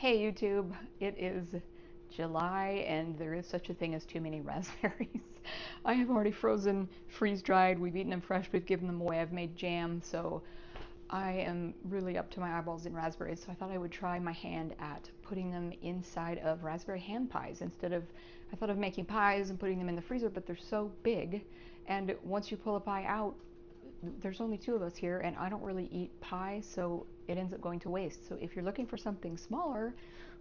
Hey YouTube, it is July and there is such a thing as too many raspberries. I have already frozen, freeze-dried, we've eaten them fresh, we've given them away, I've made jam, so I am really up to my eyeballs in raspberries, so I thought I would try my hand at putting them inside of raspberry hand pies I thought of making pies and putting them in the freezer, but they're so big, and once you pull a pie out, there's only two of us here and I don't really eat pie, so it ends up going to waste. So if you're looking for something smaller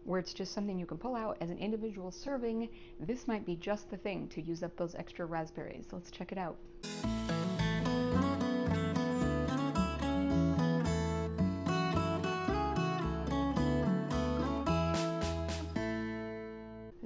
where it's just something you can pull out as an individual serving, this might be just the thing to use up those extra raspberries. So let's check it out.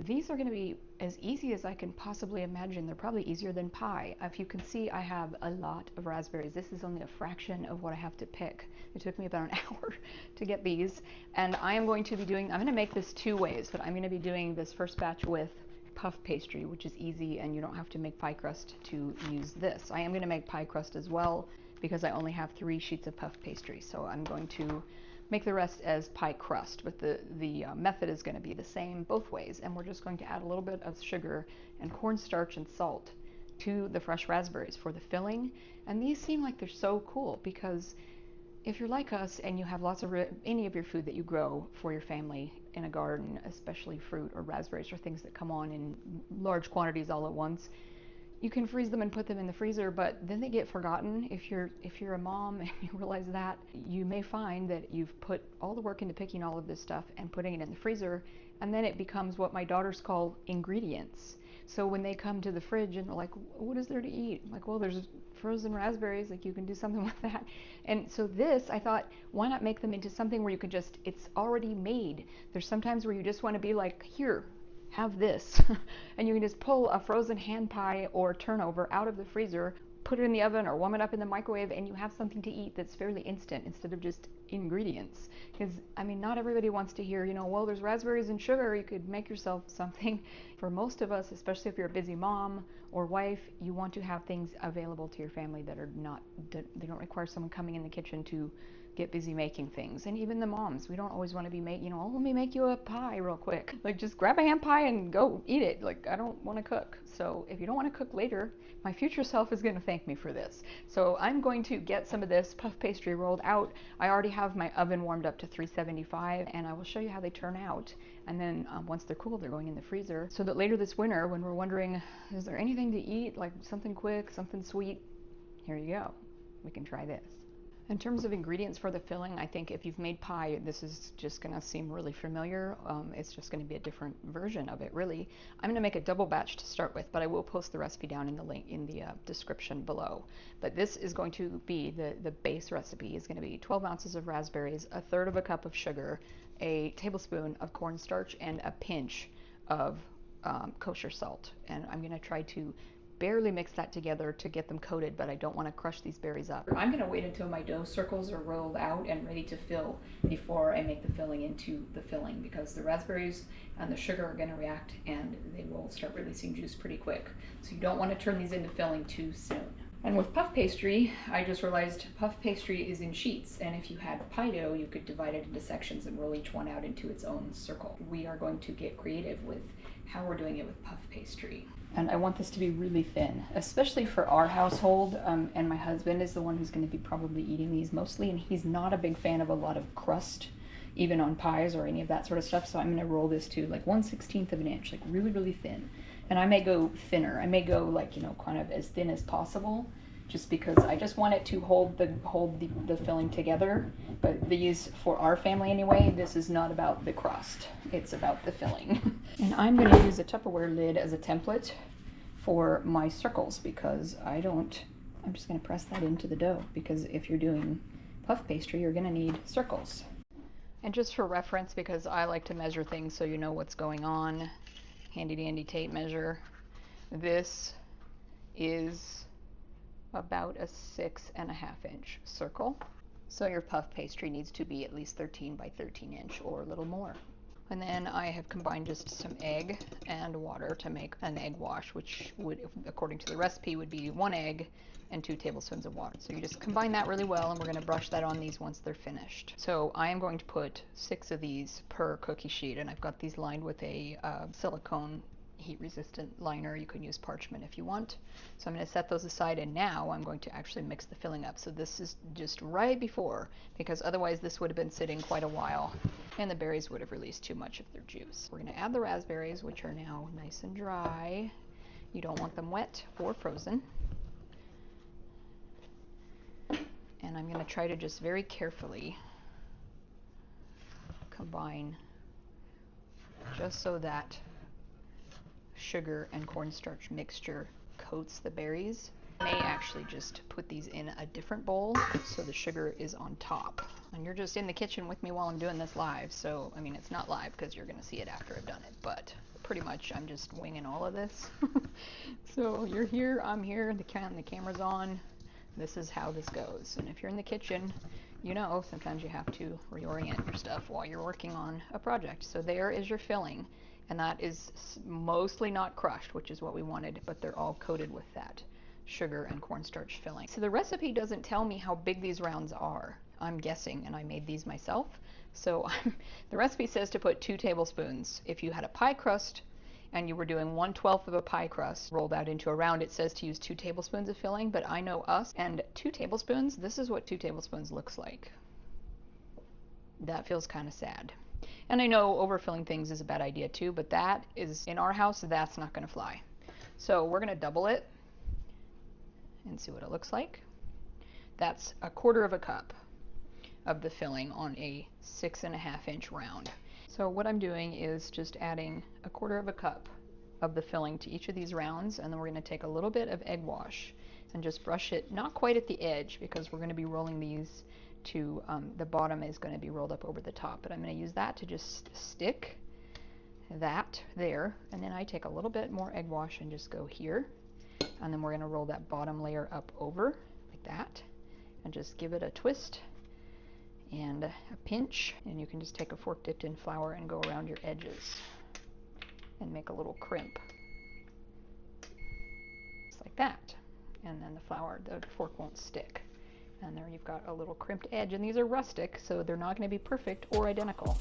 These are going to be as easy as I can possibly imagine. They're probably easier than pie. If you can see, I have a lot of raspberries. This is only a fraction of what I have to pick. It took me about an hour to get these, and I'm going to make this two ways, but I'm going to be doing this first batch with puff pastry, which is easy, and you don't have to make pie crust to use this. I am going to make pie crust as well because I only have 3 sheets of puff pastry, so I'm going to make the rest as pie crust, but the method is going to be the same both ways, and we're just going to add a little bit of sugar and cornstarch and salt to the fresh raspberries for the filling. And these seem like they're so cool because if you're like us and you have lots of any of your food that you grow for your family in a garden, especially fruit or raspberries or things that come on in large quantities all at once, you can freeze them and put them in the freezer, but then they get forgotten. If you're a mom and you realize that, you may find that you've put all the work into picking all of this stuff and putting it in the freezer, and then it becomes what my daughters call ingredients. So when they come to the fridge and they're like, what is there to eat? I'm like, well, there's frozen raspberries, like you can do something with that. And so this, I thought, why not make them into something where you could just, it's already made. There's sometimes where you just want to be like, here, have this. And you can just pull a frozen hand pie or turnover out of the freezer, put it in the oven or warm it up in the microwave, and you have something to eat that's fairly instant instead of just ingredients. Because, I mean, not everybody wants to hear, well, there's raspberries and sugar, you could make yourself something. For most of us, especially if you're a busy mom or wife, you want to have things available to your family that are not, they don't require someone coming in the kitchen to get busy making things. And even the moms, we don't always want to be making, oh, let me make you a pie real quick. Like, just grab a hand pie and go eat it. Like, I don't want to cook. So if you don't want to cook later, my future self is going to thank me for this. So I'm going to get some of this puff pastry rolled out. I already have my oven warmed up to 375, and I will show you how they turn out. And then once they're cool, they're going in the freezer, so that later this winter, when we're wondering, is there anything to eat, like something quick, something sweet, here you go. We can try this. In terms of ingredients for the filling, I think if you've made pie, this is just going to seem really familiar. It's just going to be a different version of it, really. I'm going to make a double batch to start with, but I will post the recipe down in the link in the description below. But this is going to be the base recipe is going to be 12 ounces of raspberries, 1/3 cup of sugar, a tablespoon of cornstarch, and a pinch of kosher salt. And I'm going to try to barely mix that together to get them coated, but I don't want to crush these berries up. I'm going to wait until my dough circles are rolled out and ready to fill before I make the filling into the filling, because the raspberries and the sugar are going to react and they will start releasing juice pretty quick. So you don't want to turn these into filling too soon. And with puff pastry, I just realized puff pastry is in sheets, and if you had pie dough, you could divide it into sections and roll each one out into its own circle. We are going to get creative with how we're doing it with puff pastry. And I want this to be really thin, especially for our household, and my husband is the one who's going to be probably eating these mostly, and he's not a big fan of a lot of crust, even on pies or any of that sort of stuff, so I'm going to roll this to like 1/16 of an inch, like really, really thin. And I may go thinner. I may go like, kind of as thin as possible, just because I just want it to hold the filling together. But these, for our family anyway, this is not about the crust. It's about the filling. And I'm going to use a Tupperware lid as a template for my circles, because I'm just going to press that into the dough, because if you're doing puff pastry, you're going to need circles. And just for reference, because I like to measure things so you know what's going on, handy dandy tape measure, this is about a 6.5 inch circle. So your puff pastry needs to be at least 13 by 13 inch or a little more. And then I have combined just some egg and water to make an egg wash, which would, according to the recipe, would be 1 egg and 2 tablespoons of water. So you just combine that really well, and we're going to brush that on these once they're finished. So I am going to put 6 of these per cookie sheet, and I've got these lined with a silicone heat-resistant liner. You can use parchment if you want. So I'm going to set those aside, and now I'm going to actually mix the filling up. So this is just right before, because otherwise this would have been sitting quite a while, and the berries would have released too much of their juice. We're going to add the raspberries, which are now nice and dry. You don't want them wet or frozen. And I'm going to try to just very carefully combine just so that sugar and cornstarch mixture coats the berries. I may actually just put these in a different bowl so the sugar is on top. And you're just in the kitchen with me while I'm doing this live, so I mean it's not live because you're going to see it after I've done it, but pretty much I'm just winging all of this. So you're here, I'm here, the camera's on. This is how this goes. And if you're in the kitchen, you know sometimes you have to reorient your stuff while you're working on a project. So there is your filling, and that is mostly not crushed, which is what we wanted, but they're all coated with that sugar and cornstarch filling. So the recipe doesn't tell me how big these rounds are. I'm guessing, and I made these myself. So the recipe says to put 2 tablespoons. If you had a pie crust and you were doing 1/12 of a pie crust rolled out into a round, it says to use 2 tablespoons of filling, but I know us, and 2 tablespoons, this is what 2 tablespoons looks like. That feels kind of sad. And I know overfilling things is a bad idea too, but that is, in our house, that's not going to fly. So we're going to double it and see what it looks like. That's 1/4 cup of the filling on a 6.5 inch round. So what I'm doing is just adding 1/4 cup of the filling to each of these rounds, and then we're going to take a little bit of egg wash and just brush it, not quite at the edge because we're going to be rolling these to, the bottom is going to be rolled up over the top, but I'm going to use that to just stick that there, and then I take a little bit more egg wash and just go here, and then we're going to roll that bottom layer up over like that and just give it a twist and a pinch, and you can just take a fork dipped in flour and go around your edges and make a little crimp just like that, and then the fork won't stick, and there you've got a little crimped edge. And these are rustic, so they're not going to be perfect or identical.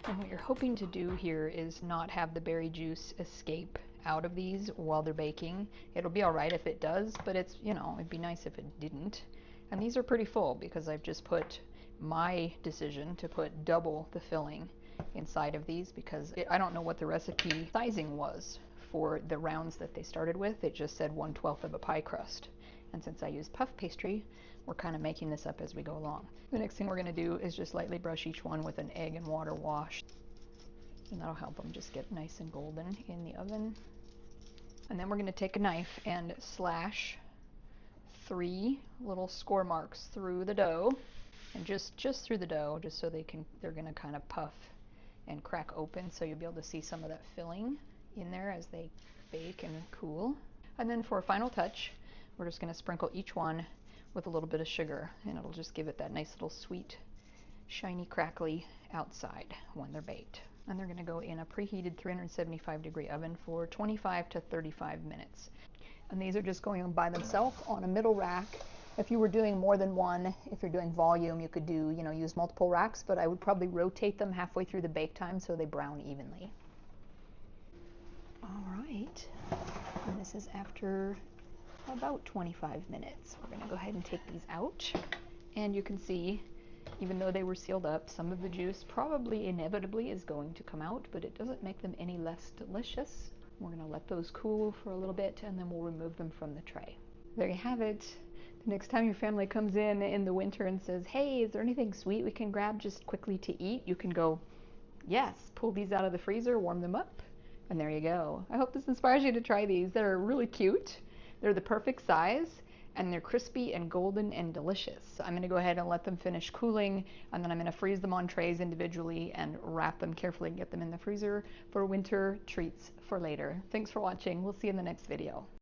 And what you're hoping to do here is not have the berry juice escape out of these while they're baking. It'll be all right if it does, but it's, you know, it'd be nice if it didn't. And these are pretty full because I've just put my decision to put double the filling inside of these because I don't know what the recipe sizing was for the rounds that they started with. It just said 1/12 of a pie crust. And since I use puff pastry, we're kind of making this up as we go along. The next thing we're going to do is just lightly brush each one with an egg and water wash. And that'll help them just get nice and golden in the oven. And then we're going to take a knife and slash 3 little score marks through the dough, and just through the dough, just so they're going to kind of puff and crack open, so you'll be able to see some of that filling in there as they bake and cool. And then for a final touch, we're just going to sprinkle each one with a little bit of sugar, and it'll just give it that nice little sweet, shiny, crackly outside when they're baked. And they're going to go in a preheated 375-degree oven for 25 to 35 minutes. And these are just going by themselves on a middle rack. If you were doing more than one, if you're doing volume, you could do, use multiple racks, but I would probably rotate them halfway through the bake time so they brown evenly. All right, and this is after about 25 minutes. We're gonna go ahead and take these out, and you can see, even though they were sealed up, some of the juice probably inevitably is going to come out, but it doesn't make them any less delicious. We're gonna let those cool for a little bit, and then we'll remove them from the tray. There you have it. The next time your family comes in the winter and says, hey, is there anything sweet we can grab just quickly to eat? You can go, yes, pull these out of the freezer, warm them up, and there you go. I hope this inspires you to try these. They're really cute. They're the perfect size, and they're crispy and golden and delicious. So I'm gonna go ahead and let them finish cooling, and then I'm gonna freeze them on trays individually and wrap them carefully and get them in the freezer for winter treats for later. Thanks for watching. We'll see you in the next video.